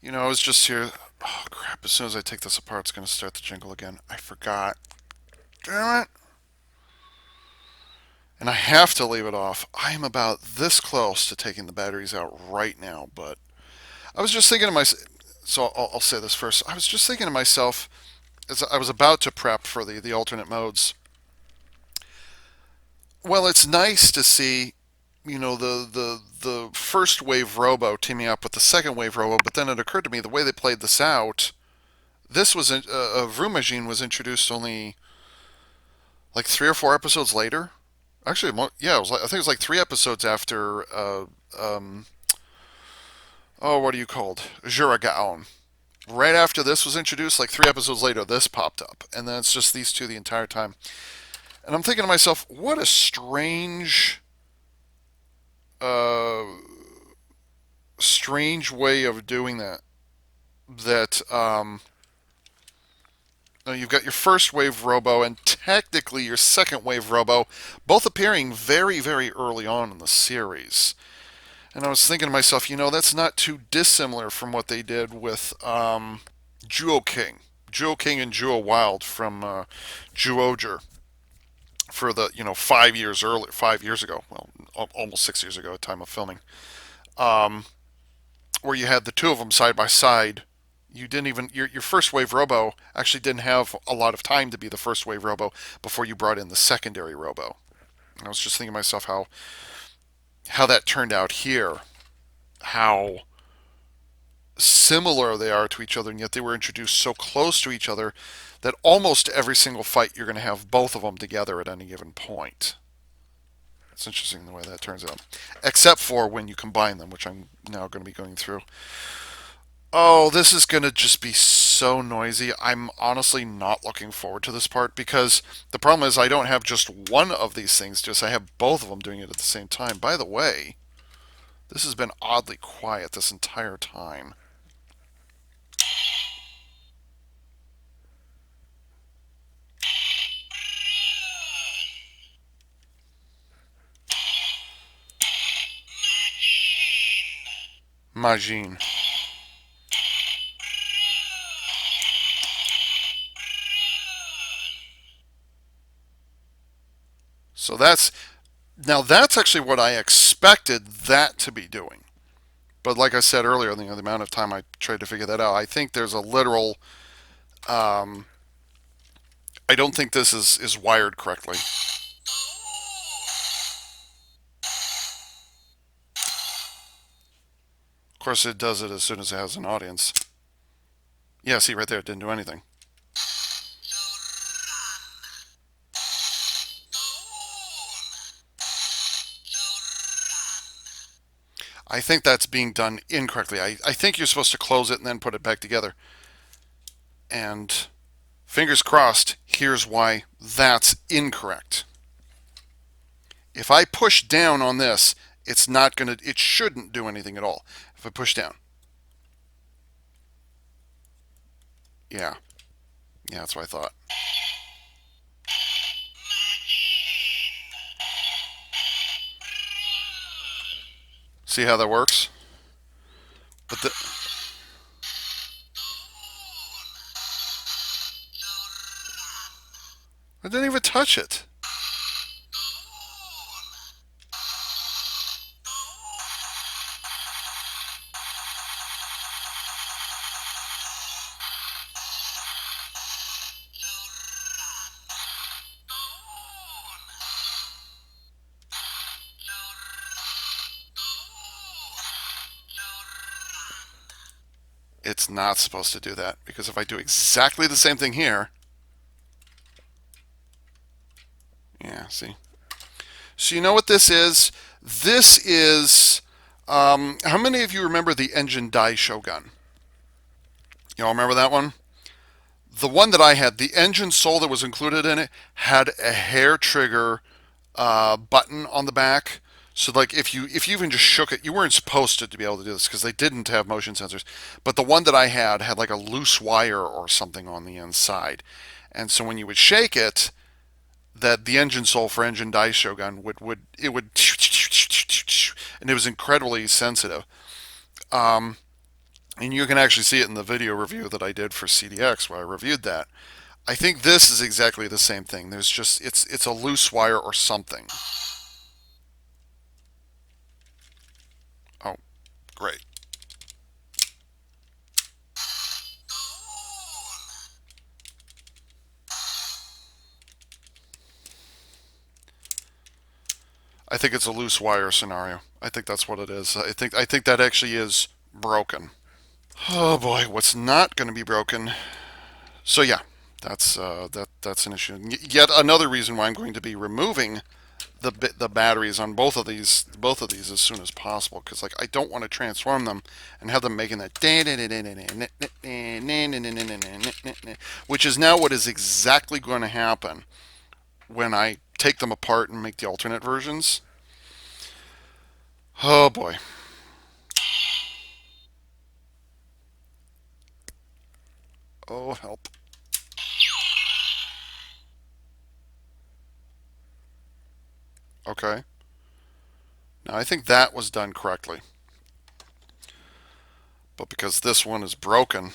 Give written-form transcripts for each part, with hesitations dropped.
I was just here. Oh, crap. As soon as I take this apart, it's going to start the jingle again. I forgot. Damn it. And I have to leave it off. I am about this close to taking the batteries out right now, but I was just thinking to myself. So I'll say this first. I was just thinking to myself as I was about to prep for the alternate modes. Well, it's nice to see, the first wave Robo teaming up with the second wave Robo, but then it occurred to me the way they played this out. This was Vrumagine was introduced only like 3 or 4 episodes later. Actually, yeah, it was I think it was like 3 episodes after. Oh, what are you called? Juragaon. Right after this was introduced, like 3 episodes later, this popped up, and then it's just these two the entire time. And I'm thinking to myself, what a uh, strange way of doing that. That you've got your first wave Robo and technically your second wave Robo, both appearing very, very early on in the series. And I was thinking to myself, that's not too dissimilar from what they did with Jewel King. Jewel King and Jewel Wild from Juoger for the 5 years earlier, 5 years ago, well, almost 6 years ago at time of filming, um, where you had the two of them side by side. You didn't even your first wave Robo actually didn't have a lot of time to be the first wave Robo before you brought in the secondary Robo. And I was just thinking to myself how that turned out here, how similar they are to each other, and yet they were introduced so close to each other that almost every single fight you're going to have both of them together at any given point. It's interesting the way that turns out, except for when you combine them, which I'm now going to be going through. Oh, this is going to just be so noisy. I'm honestly not looking forward to this part because the problem is I don't have just one of these things, just I have both of them doing it at the same time. By the way, this has been oddly quiet this entire time. Majin. So that's actually what I expected that to be doing. But like I said earlier, the amount of time I tried to figure that out, I think there's a literal. Um, I don't think this is wired correctly. Of course, it does it as soon as it has an audience. Yeah, see right there, it didn't do anything. I think that's being done incorrectly. I think you're supposed to close it and then put it back together. And fingers crossed, here's why that's incorrect. If I push down on this, it shouldn't do anything at all. If I push down. Yeah. Yeah, that's what I thought. See how that works? But the, I didn't even touch it. It's not supposed to do that because if I do exactly the same thing here, yeah, see. So you know what this is? This is how many of you remember the Engine Die Shogun? You all remember that one? The one that I had, the engine soul that was included in it, had a hair trigger button on the back. So like if you even just shook it, you weren't supposed to be able to do this because they didn't have motion sensors. But the one that I had like a loose wire or something on the inside, and so when you would shake it, that the engine soul for Engine Die Shogun would it would and it was incredibly sensitive. Um, And you can actually see it in the video review that I did for CDX where I reviewed that. I think this is exactly the same thing. There's just it's a loose wire or something. Oh, great. I think it's a loose wire scenario. I think that's what it is. I think that actually is broken. Oh boy, what's not going to be broken? So yeah, that's an issue. Yet another reason why I'm going to be removing the batteries on both of these as soon as possible, because like I don't want to transform them and have them making that, which is now what is exactly going to happen when I take them apart and make the alternate versions. Oh boy. Oh help. Okay. Now I think that was done correctly, but because this one is broken,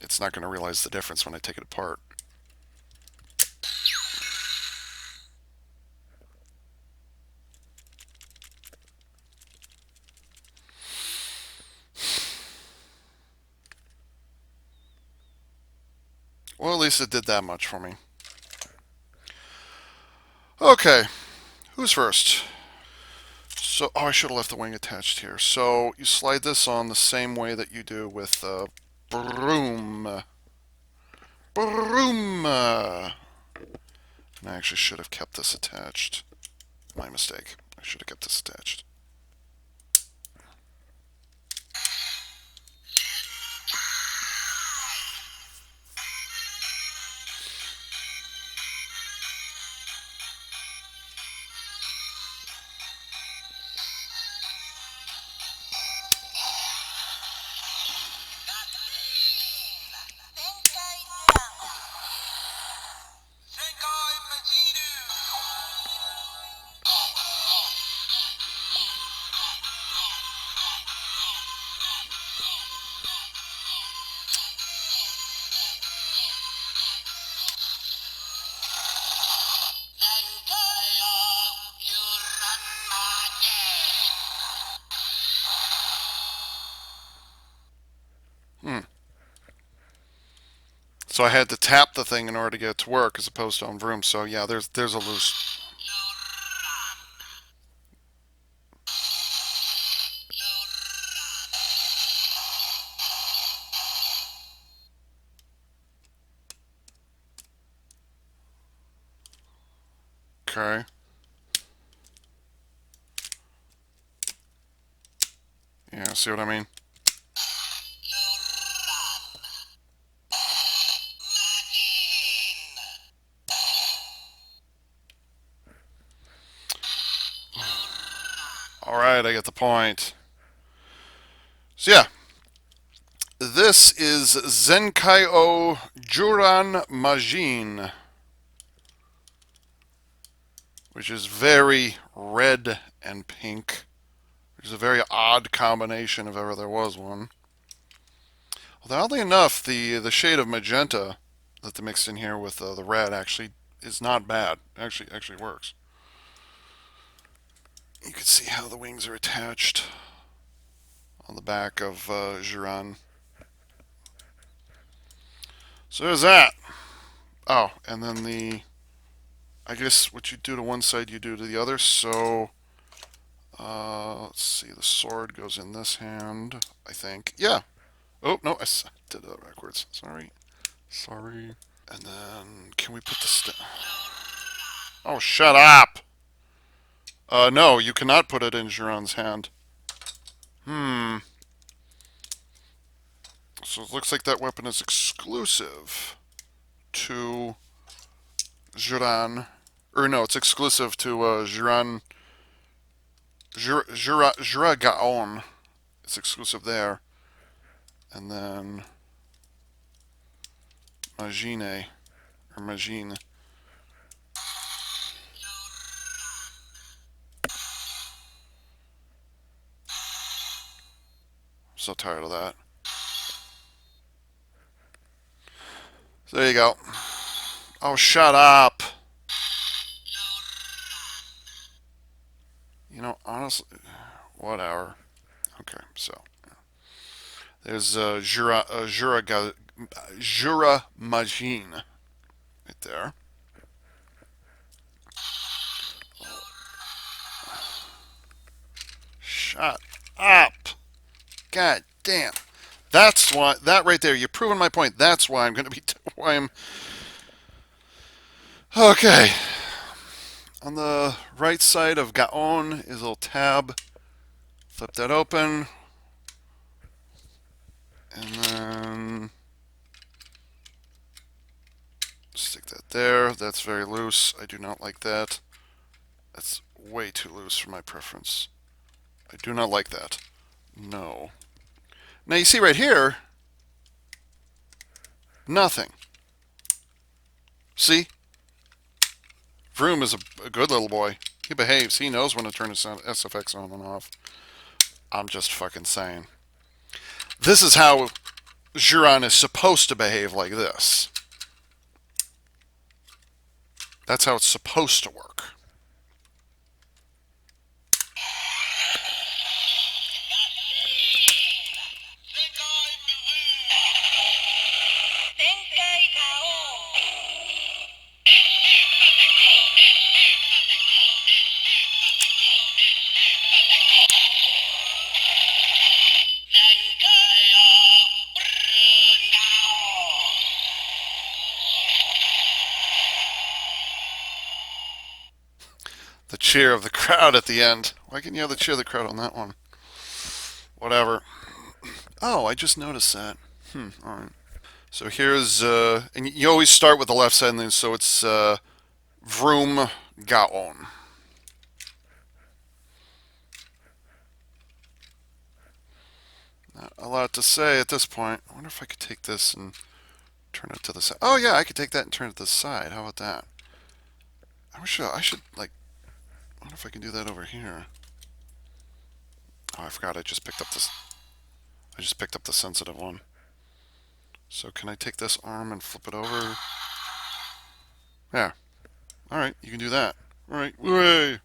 it's not going to realize the difference when I take it apart. Well, at least it did that much for me. Okay, who's first? So, oh, I should have left the wing attached here. So you slide this on the same way that you do with broom. Broom. And I actually should have kept this attached. My mistake. I should have kept this attached. Hmm. So I had to tap the thing in order to get it to work, as opposed to on vroom. So yeah, there's a loose. Okay. Yeah. See what I mean? All right. I get the point. So yeah, this is Zenkaiger Juran Majin, which is very red and pink, which is a very odd combination if ever there was one. Although oddly enough, the shade of magenta that they mixed in here with the red actually is not bad. Actually works. You can see how the wings are attached on the back of Juran. So there's that. Oh, and then I guess what you do to one side, you do to the other. So let's see, the sword goes in this hand, I think. Yeah. Oh no, I did that backwards. Sorry. And then can we put the Oh, shut up! No, you cannot put it in Juran's hand. Hmm. So it looks like that weapon is exclusive to Juran. Or no, it's exclusive to Juran. Juragaon. It's exclusive there. And then Magine. Or Magine. So tired of that. So there you go. Oh, shut up. You know, honestly, whatever. Okay, so there's Jura Majin right there. Shut up. God damn. That's why, that right there, you're proving my point. That's why I'm going to be, why I'm, okay. On the right side of Gaon is a little tab. Flip that open. And then stick that there. That's very loose. I do not like that. That's way too loose for my preference. I do not like that. No. Now you see right here, nothing. See? Vroom is a good little boy. He behaves. He knows when to turn his SFX on and off. I'm just fucking saying. This is how Juron is supposed to behave, like this. That's how it's supposed to work. The cheer of the crowd at the end. Why can't you have the cheer of the crowd on that one? Whatever. Oh, I just noticed that. Alright. So here's, and you always start with the left side, and then, so it's Vroom Gaon. Not a lot to say at this point. I wonder if I could take this and turn it to the side. Oh yeah, I could take that and turn it to the side. How about that? I should like, I wonder if I can do that over here. Oh, I forgot I just picked up this. I just picked up the sensitive one. So can I take this arm and flip it over? Yeah. Alright, you can do that. Alright, way.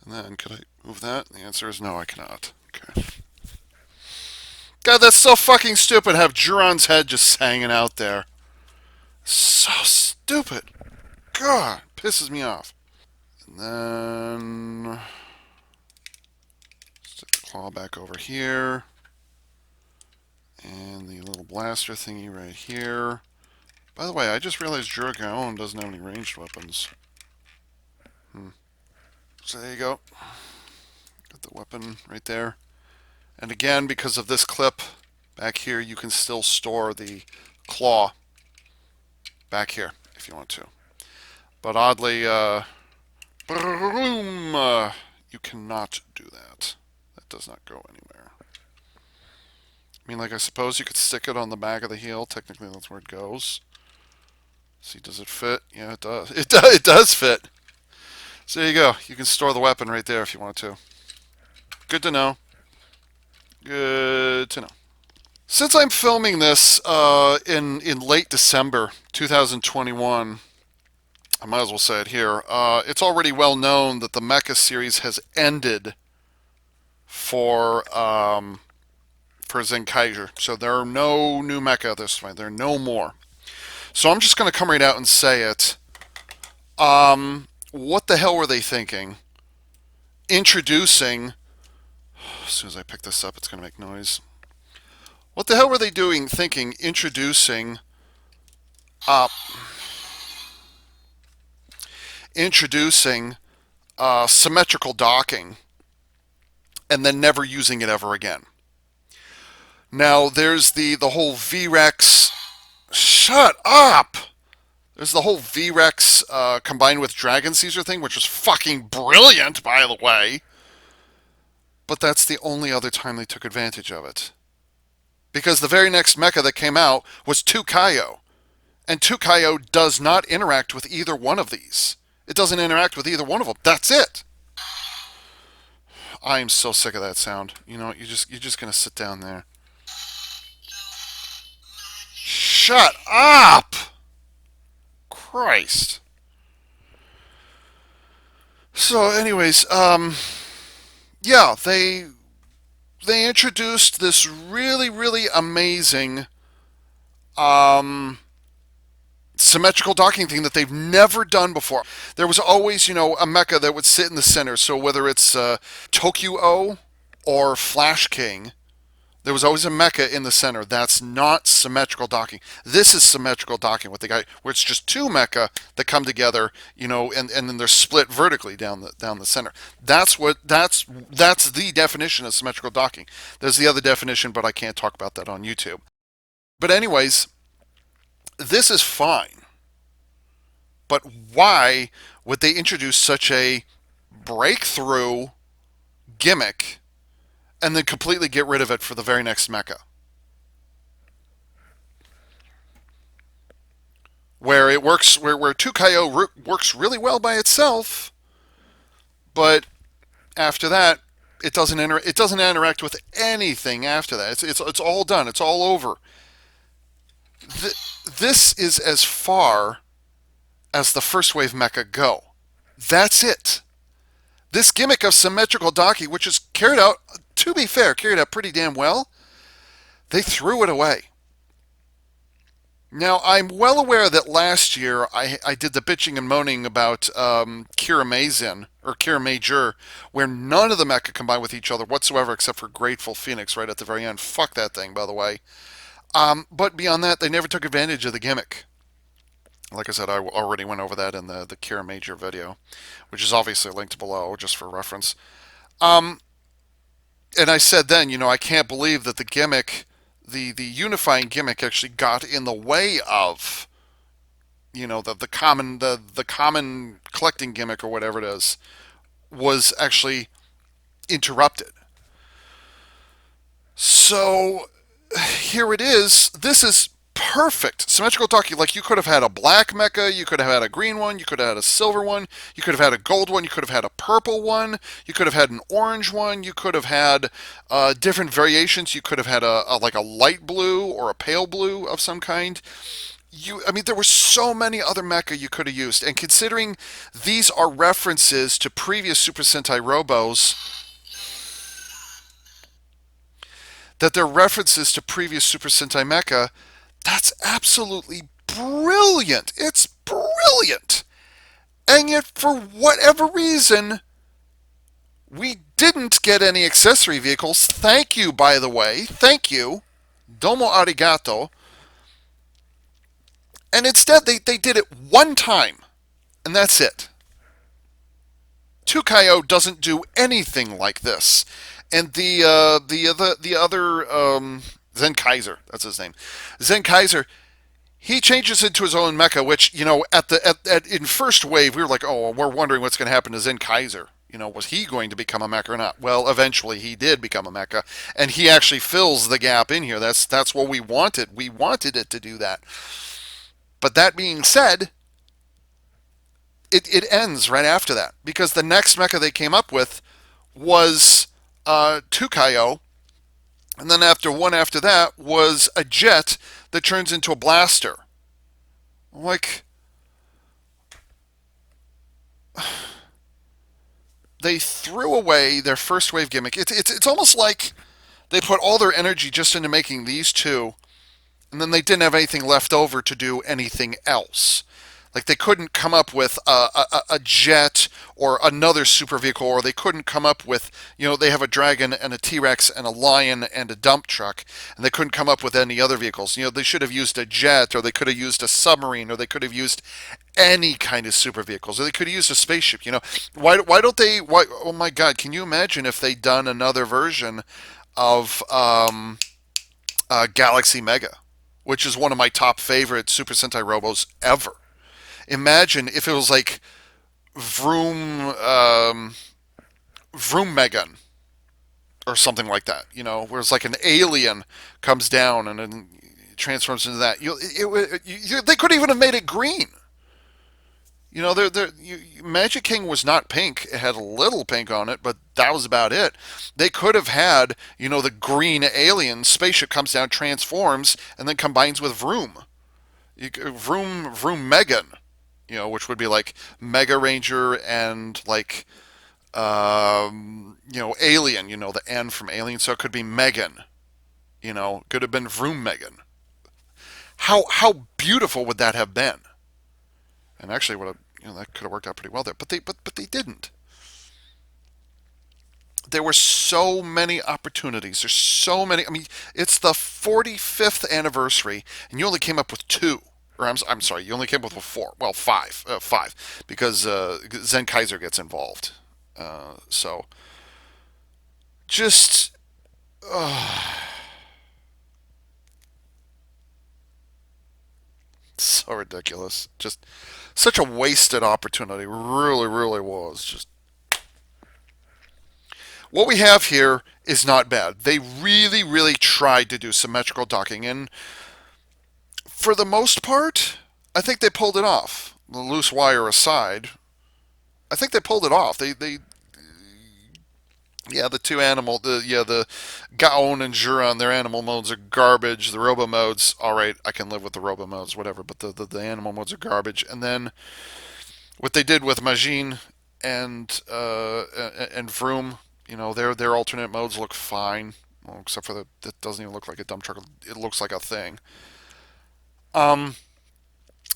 And then could I move that? The answer is no, I cannot. Okay. God, that's so fucking stupid. Have Juron's head just hanging out there. So stupid. God, pisses me off. And then stick the claw back over here. And the little blaster thingy right here. By the way, I just realized Juragaon doesn't have any ranged weapons. So there you go. Got the weapon right there. And again, because of this clip back here, you can still store the claw back here if you want to. But oddly, you cannot do that. That does not go anywhere. I mean, like, I suppose you could stick it on the back of the heel. Technically, that's where it goes. See, does it fit? Yeah, it does. It does fit. So there you go. You can store the weapon right there if you want to. Good to know. Good to know. Since I'm filming this in late December 2021, I might as well say it here. It's already well known that the Mecha series has ended for Zenkaiger. So there are no new Mecha this way. There are no more. So I'm just going to come right out and say it. What the hell were they thinking? Introducing... As soon as I pick this up, it's going to make noise. What the hell were they thinking, introducing symmetrical docking and then never using it ever again? Now, there's the whole VREX... Shut up! There's the whole VREX combined with Dragon Caesar thing, which was fucking brilliant, by the way. But that's the only other time they took advantage of it. Because the very next mecha that came out was Tukayo. And Tukayo does not interact with either one of these. It doesn't interact with either one of them. That's it. I'm so sick of that sound. You know, you're just gonna sit down there. Shut up! Christ. So, anyways, yeah, they introduced this really, really amazing um, symmetrical docking thing that they've never done before. There was always, a mecha that would sit in the center. So whether it's Tokyo or Flash King, there was always a mecha in the center. That's not symmetrical docking. This is symmetrical docking with the guy where it's just two mecha that come together, and then they're split vertically down the center. That's the definition of symmetrical docking. There's the other definition, but I can't talk about that on YouTube. But anyways, this is fine. But why would they introduce such a breakthrough gimmick and then completely get rid of it for the very next mecha? Where it works, where Tukayo works really well by itself, but after that, it doesn't interact with anything after that. It's all done. It's all over. This is as far as the first wave mecha go. That's it. This gimmick of symmetrical docking, which is carried out, to be fair, carried out pretty damn well, they threw it away. Now, I'm well aware that last year I did the bitching and moaning about Kira Mazen, or Kira Major, where none of the mecha combined with each other whatsoever except for Grateful Phoenix right at the very end. Fuck that thing, by the way. But beyond that, they never took advantage of the gimmick. Like I said, I already went over that in the Kira Major video, which is obviously linked below just for reference. Um, and I said then, I can't believe that the gimmick, the unifying gimmick, actually got in the way of, the common collecting gimmick or whatever it is, was actually interrupted. So here it is. This is perfect symmetrical talkie. Like, you could have had a black mecha, you could have had a green one, you could have had a silver one, you could have had a gold one, you could have had a purple one, you could have had an orange one, you could have had different variations. You could have had like a light blue or a pale blue of some kind. I mean, there were so many other mecha you could have used, and considering these are references to previous Super Sentai Robos, that they're references to previous Super Sentai mecha, that's absolutely brilliant. It's brilliant. And yet, for whatever reason, we didn't get any accessory vehicles. Thank you, by the way. Thank you. Domo arigato. And instead, they did it one time, and that's it. Tukayo doesn't do anything like this. And the other Zenkaiger, that's his name, Zenkaiger, he changes into his own mecha, which, in first wave we were like, oh, we're wondering what's going to happen to Zenkaiger. Was he going to become a mecha or not? Well, eventually he did become a mecha, and he actually fills the gap in here. That's what we wanted. We wanted it to do that. But that being said, it ends right after that, because the next mecha they came up with was Tukayo, and then one after that was a jet that turns into a blaster. Like, they threw away their first wave gimmick. It's almost like they put all their energy just into making these two, and then they didn't have anything left over to do anything else. Like, they couldn't come up with a jet or another super vehicle, or they couldn't come up with, they have a dragon and a T-Rex and a lion and a dump truck, and they couldn't come up with any other vehicles. They should have used a jet, or they could have used a submarine, or they could have used any kind of super vehicles, or they could have used a spaceship. Why don't they? Oh my God, can you imagine if they'd done another version of Galaxy Mega, which is one of my top favorite Super Sentai Robos ever? Imagine if it was like Vroom Megan or something like that, where it's like an alien comes down and then transforms into that. They could even have made it green. Magic King was not pink. It had a little pink on it, but that was about it. They could have had, the green alien spaceship comes down, transforms, and then combines with Vroom. Vroom Megan, which would be like Mega Ranger and like, Alien, the N from Alien. So it could be Megan, could have been Vroom Megan. How beautiful would that have been? And actually, would have, that could have worked out pretty well there. But they didn't. There were so many opportunities. There's so many. I mean, it's the 45th anniversary, and you only came up with two. Or I'm sorry, you only came up with four. Well, five, because Zenkaiger gets involved. So just so ridiculous. Just such a wasted opportunity. Really, really was. Just what we have here is not bad. They really, really tried to do symmetrical docking, and for the most part, I think they pulled it off. The loose wire aside, I think they pulled it off. Yeah, the two animal, the Gaon and Juron, their animal modes are garbage. The robo modes, all right, I can live with the robo modes, whatever. But the animal modes are garbage. And then what they did with Majin and Vroom, their alternate modes look fine, well, except for that doesn't even look like a dump truck. It looks like a thing. Um,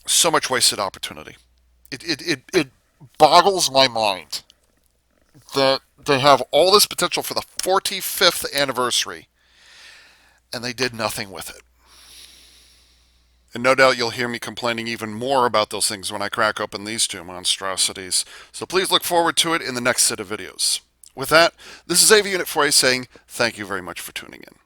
so much wasted opportunity. It boggles my mind that they have all this potential for the 45th anniversary and they did nothing with it. And no doubt you'll hear me complaining even more about those things when I crack open these two monstrosities. So please look forward to it in the next set of videos. With that, this is AV Unit 4A saying thank you very much for tuning in.